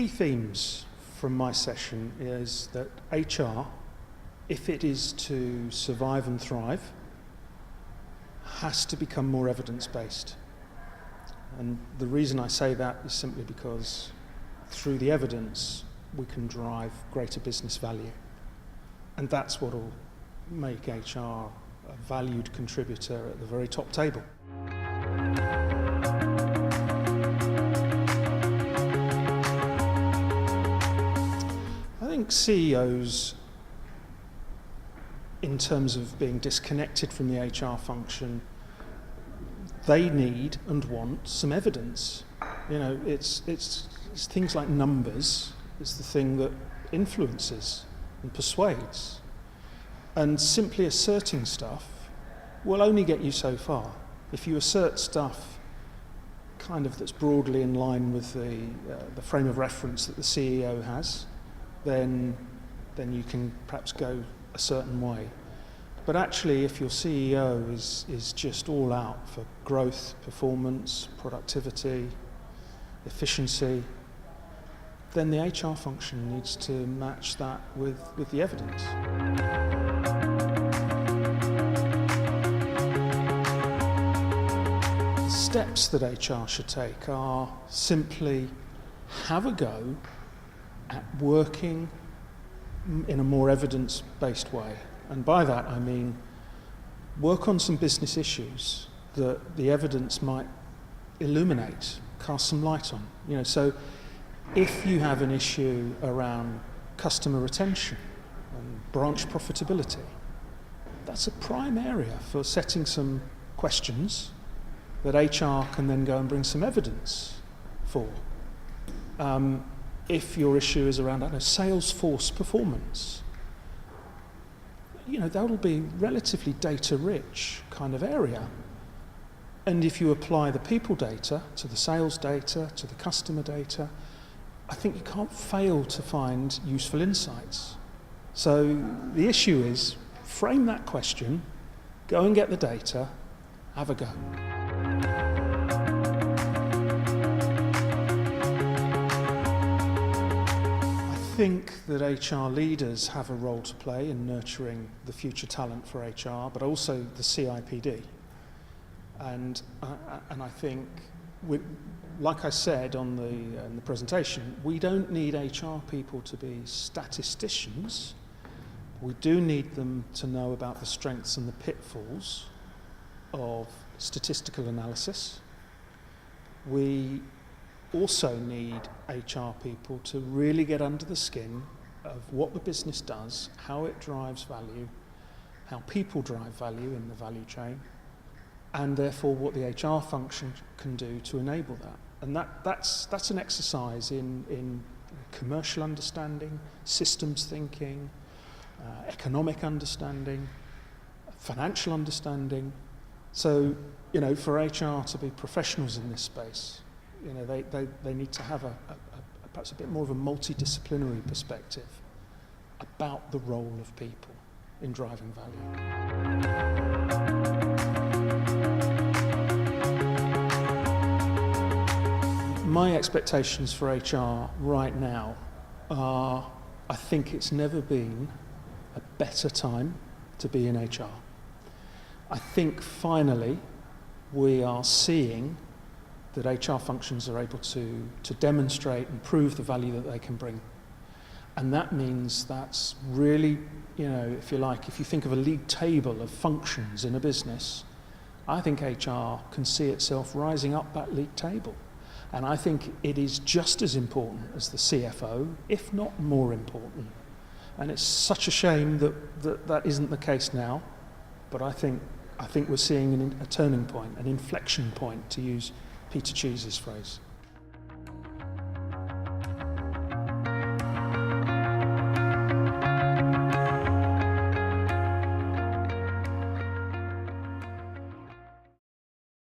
key themes from my session is that HR, if it is to survive and thrive, has to become more evidence-based. And the reason I say that is simply because through the evidence we can drive greater business value. And that's what will make HR a valued contributor at the very top table. I think CEOs, in terms of being disconnected from the HR function, they need and want some evidence. You know, it's things like numbers is the thing that influences and persuades. And simply asserting stuff will only get you so far. If you assert stuff kind of that's broadly in line with the frame of reference that the CEO has, then you can perhaps go a certain way. But actually, if your CEO is just all out for growth, performance, productivity, efficiency, then the HR function needs to match that with the evidence. The steps that HR should take are simply have a go at working in a more evidence-based way. And by that I mean work on some business issues that the evidence might illuminate, cast some light on. You know, so if you have an issue around customer retention and branch profitability, that's a prime area for setting some questions that HR can then go and bring some evidence for. If your issue is around, I don't know, sales force performance, you know, that'll be relatively data-rich kind of area. And if you apply the people data to the sales data, to the customer data, I think you can't fail to find useful insights. So the issue is, frame that question, go and get the data, have a go. I think that HR leaders have a role to play in nurturing the future talent for HR, but also the CIPD. And I think, like I said in the presentation, we don't need HR people to be statisticians. We do need them to know about the strengths and the pitfalls of statistical analysis. We also need HR people to really get under the skin of what the business does, how it drives value, how people drive value in the value chain, and therefore what the HR function can do to enable that. And that's an exercise in commercial understanding, systems thinking, economic understanding, financial understanding. So, you know, for HR to be professionals in this space, you know, they need to have perhaps a bit more of a multidisciplinary perspective about the role of people in driving value. My expectations for HR right now are, I think it's never been a better time to be in HR. I think finally we are seeing that HR functions are able to demonstrate and prove the value that they can bring. And that means that's really, you know, if you like, if you think of a league table of functions in a business, I think HR can see itself rising up that league table. And I think it is just as important as the CFO, if not more important. And it's such a shame that isn't the case now, but I think we're seeing a turning point, an inflection point, to use Peter Cheese's phrase.